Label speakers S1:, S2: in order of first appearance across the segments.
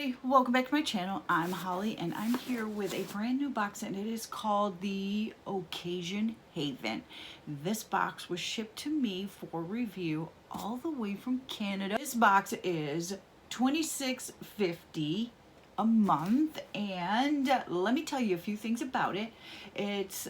S1: everybody, welcome back to my channel. I'm Holly and I'm here with a brand new box and it is called the Occasion Haven. This box was shipped to me for review all the way from Canada. This box is $26.50 a month, and let me tell you a few things about it. It's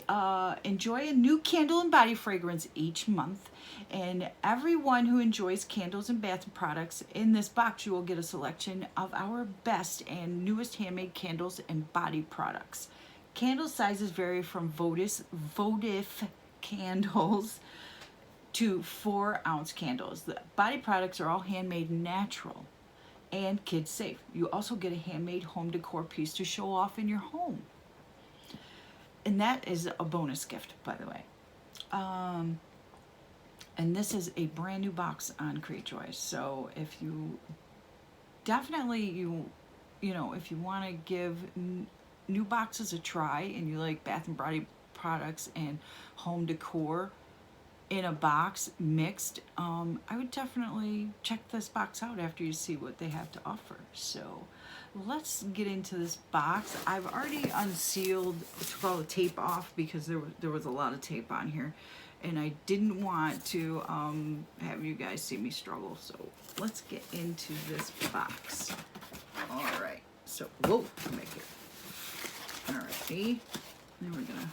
S1: enjoy a new candle and body fragrance each month, and everyone who enjoys candles and bath products, in this box you will get a selection of our best and newest handmade candles and body products. Candle sizes vary from votive candles to 4-ounce candles. The body products are all handmade natural and kids safe. You also get a handmade home decor piece to show off in your home. And that is a bonus gift, by the way. And this is a brand new box on CreateJoy. So if you definitely, if you want to give new boxes a try and you like bath and body products and home decor in a box mixed, I would definitely check this box out after you see what they have to offer. So let's get into this box. I've already unsealed, took all the tape off because there was a lot of tape on here and I didn't want to have you guys see me struggle. So let's get into this box. All right, so whoa, come back here. All righty, then we're gonna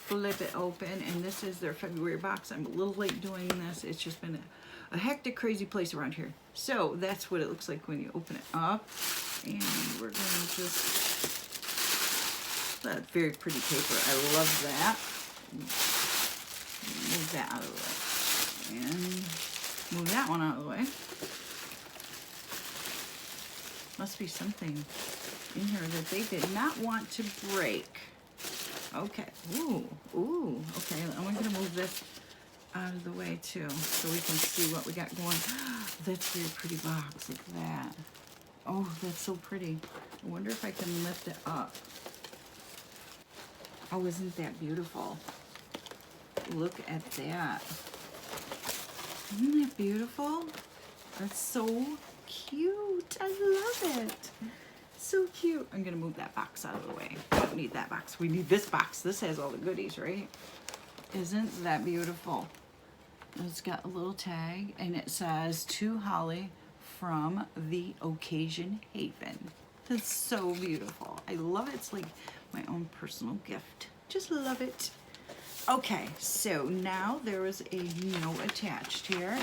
S1: flip it open, and this is their February box. I'm a little late doing this. It's just been a hectic, crazy place around here. So that's what it looks like when you open it up. And we're going to just, that very pretty paper. I love that. Move that out of the way. And move that one out of the way. Must be something in here that they did not want to break. Okay, ooh, okay, I'm gonna move this out of the way too, so we can see what we got going. That's a very pretty box, look at that. Oh, that's so pretty. I wonder if I can lift it up. Oh, isn't that beautiful? Look at that. Isn't that beautiful? That's so cute, I love it. So cute. I'm gonna move that box out of the way. We don't need that box. We need this box. This has all the goodies, right? Isn't that beautiful? It's got a little tag and it says to Holly from the Occasion Haven. It's so beautiful. I love it. It's like my own personal gift. Just love it. Okay, so now there is a note attached here,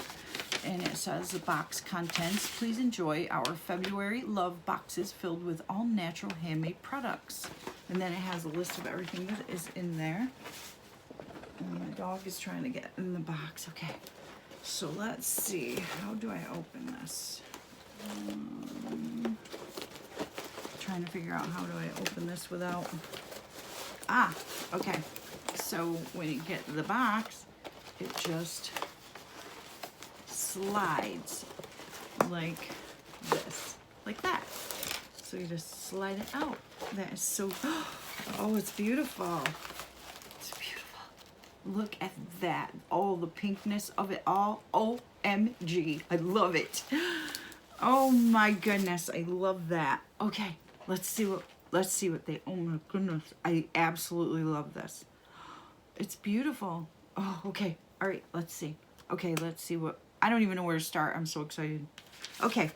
S1: and it says the box contents. Please enjoy our February love boxes filled with all natural handmade products. And then it has a list of everything that is in there. And my dog is trying to get in the box. Okay, so let's see. How do I open this? Trying to figure out how do I open this without... okay. So when you get the box, it just slides like this, like that. So you just slide it out. That is so, oh, it's beautiful. It's beautiful. Look at that. All the pinkness of it all. OMG. I love it. Oh my goodness. I love that. Okay, let's see what they, oh my goodness. I absolutely love this. It's beautiful. Oh, okay. All right, let's see. Okay, let's see what, I don't even know where to start. I'm so excited. Okay.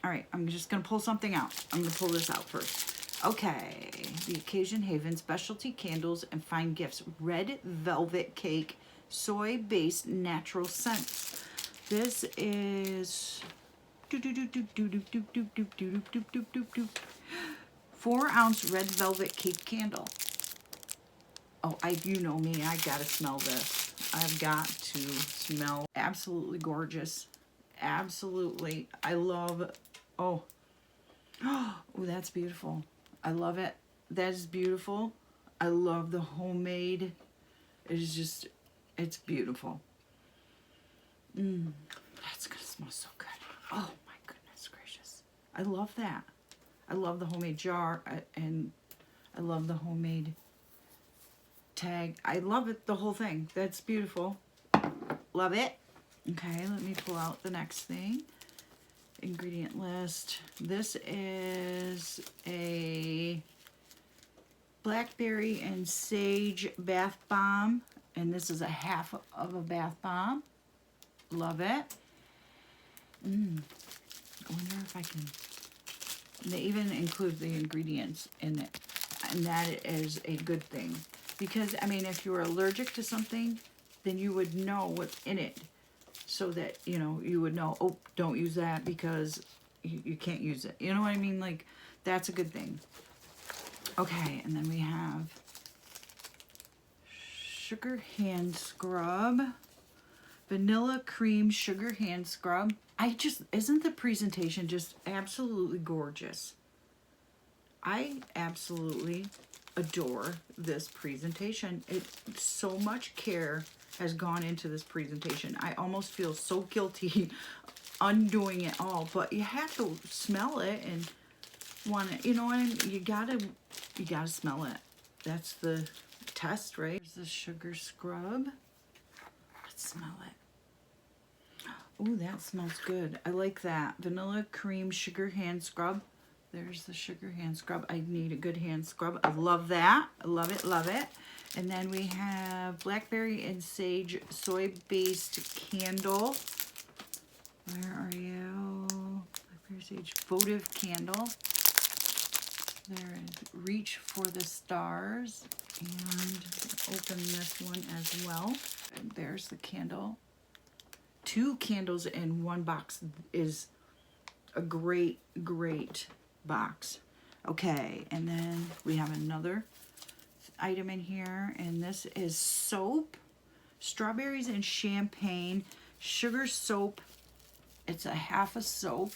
S1: All right, I'm just going to pull something out. I'm going to pull this out first. Okay. The Occasion Haven Specialty Candles and Fine Gifts. Red Velvet Cake, Soy-Based Natural Scents. This is 4-ounce red velvet cake candle. Oh, you know me, I gotta smell this. I've got to smell. Absolutely gorgeous. Absolutely. I love, oh, that's beautiful. I love it. That is beautiful. I love the homemade. It is just, it's beautiful. That's gonna smell so good. Oh my goodness gracious. I love that. I love the homemade jar and I love the homemade tag. I love it, the whole thing. That's beautiful. Love it. Okay, let me pull out the next thing. ingredient list. This is a blackberry and sage bath bomb, and this is a half of a bath bomb. Love it. I wonder if I can. They even include the ingredients in it, and that is a good thing, because I mean, if you're allergic to something, then you would know what's in it, so that, you know, you would know, oh, don't use that because you can't use it. You know what I mean? Like, that's a good thing. Okay, and then we have sugar hand scrub, vanilla cream sugar hand scrub. Isn't the presentation just absolutely gorgeous? I absolutely adore this presentation. So much care has gone into this presentation. I almost feel so guilty undoing it all, but you have to smell it and want to, you know what I mean? You gotta smell it. That's the test, right? There's the sugar scrub. Let's smell it. Oh, that smells good. I like that. Vanilla cream sugar hand scrub. There's the sugar hand scrub. I need a good hand scrub. I love that. I love it, love it. And then we have blackberry and sage soy-based candle. Where are you? Blackberry sage votive candle. There is Reach for the Stars. And open this one as well. And there's the candle. 2 candles in one box is a great, great box. Okay, and then we have another item in here, and this is soap, strawberries and champagne, sugar soap. It's a half a soap.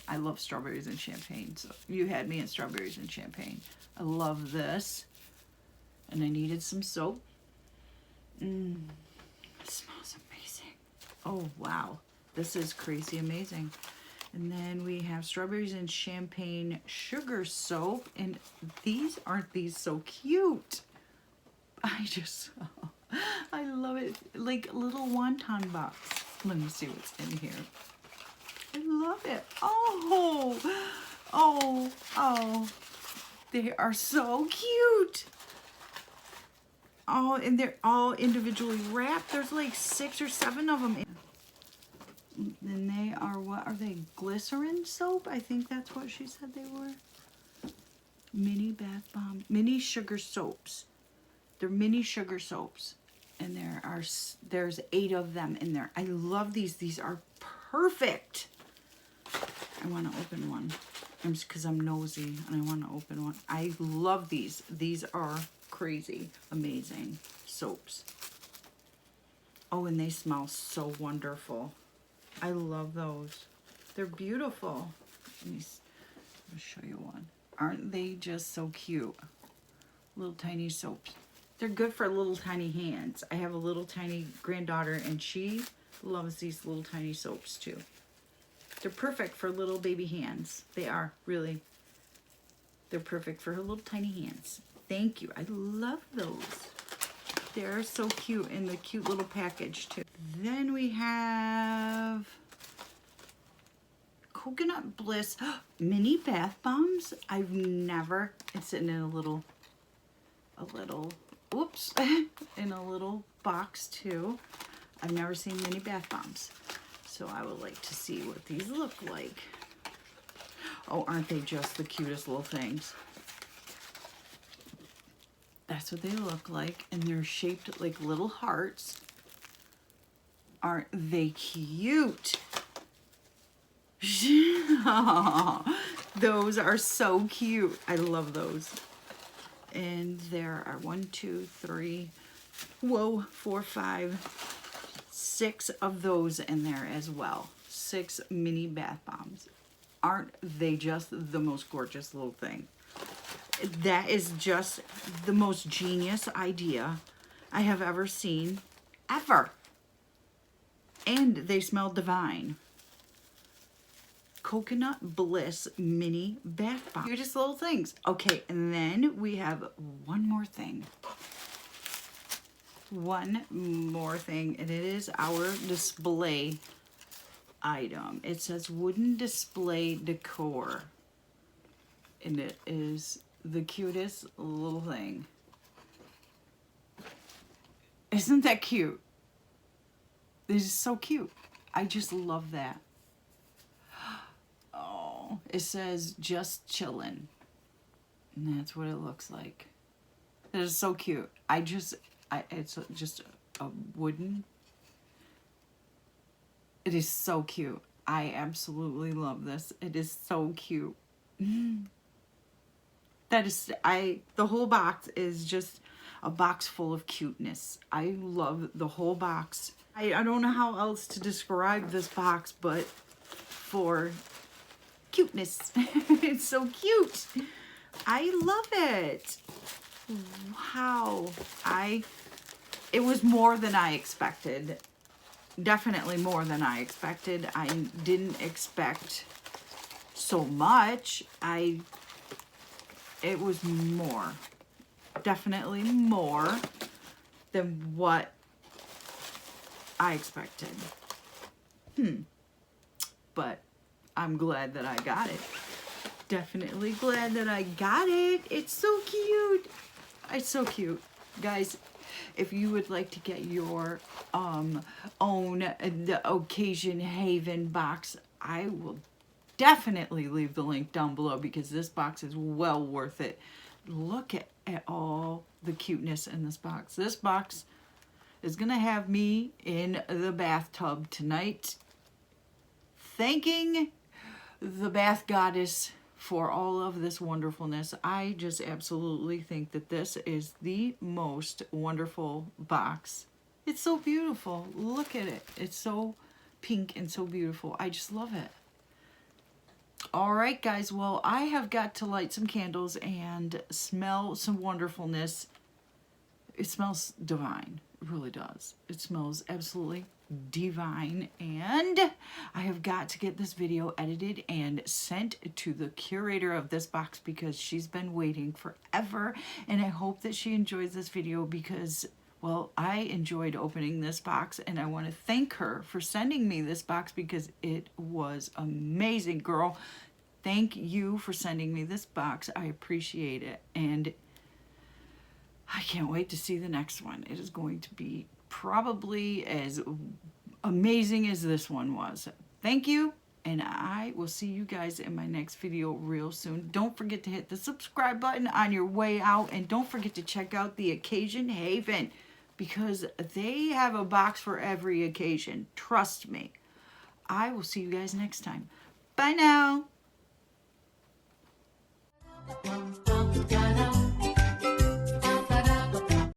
S1: I love strawberries and champagne, so you had me at strawberries and champagne. I love this, and I needed some soap. It smells amazing. Oh, wow. This is crazy amazing. And then we have strawberries and champagne sugar soap. And aren't these so cute? I love it. Like a little wonton box. Let me see what's in here. I love it. Oh. They are so cute. Oh, and they're all individually wrapped. There's like 6 or 7 of them. And they are, what are they? Glycerin soap? I think that's what she said they were. Mini bath bomb. Mini sugar soaps. They're mini sugar soaps. And there's 8 of them in there. I love these. These are perfect. I want to open one. Because I'm nosy and I want to open one. I love these. These are crazy amazing soaps. Oh, and they smell so wonderful. I love those. They're beautiful. Let me show you one. Aren't they just so cute? Little tiny soaps. They're good for little tiny hands. I have a little tiny granddaughter and she loves these little tiny soaps too. They're perfect for little baby hands. They are, really. They're perfect for her little tiny hands. Thank you. I love those. They're so cute in the cute little package too. Then we have Coconut Bliss mini bath bombs. I've never, it's in a little, oops, in a little box too. I've never seen mini bath bombs. So I would like to see what these look like. Oh, aren't they just the cutest little things? That's what they look like, and they're shaped like little hearts. Aren't they cute? Those are so cute. I love those. And there are 1, 2, 3, 4, 5, 6 of those in there as well. 6 mini bath bombs. Aren't they just the most gorgeous little thing? That is just the most genius idea I have ever seen, ever. And they smell divine. Coconut Bliss mini bath bomb. Cutest little things. Okay, and then we have one more thing. One more thing, and it is our display item. It says wooden display decor. And it is the cutest little thing. Isn't that cute? This is so cute. I just love that. Oh, it says just chillin'. And that's what it looks like. It is so cute. It's just a wooden. It is so cute. I absolutely love this. It is so cute. The whole box is just a box full of cuteness. I love the whole box. I don't know how else to describe this box, but for cuteness. It's so cute. I love it. Wow. It was more than I expected. Definitely more than I expected. I didn't expect so much. It was more. Definitely more than what I expected. But I'm glad that I got it. Definitely glad that I got it. It's so cute. It's so cute. Guys, if you would like to get your own the Occasion Haven box, I will definitely leave the link down below because this box is well worth it. Look at all the cuteness in this box. This box is going to have me in the bathtub tonight, thanking the bath goddess for all of this wonderfulness. I just absolutely think that this is the most wonderful box. It's so beautiful. Look at it. It's so pink and so beautiful. I just love it. All right, guys. Well, I have got to light some candles and smell some wonderfulness. It smells divine. It really does. It smells absolutely divine. And I have got to get this video edited and sent to the curator of this box because she's been waiting forever. And I hope that she enjoys this video because, well, I enjoyed opening this box and I want to thank her for sending me this box because it was amazing, girl. Thank you for sending me this box. I appreciate it. And I can't wait to see the next one. It is going to be probably as amazing as this one was. Thank you, and I will see you guys in my next video real soon. Don't forget to hit the subscribe button on your way out, and don't forget to check out the Occasion Haven because they have a box for every occasion. Trust me. I will see you guys next time. Bye now.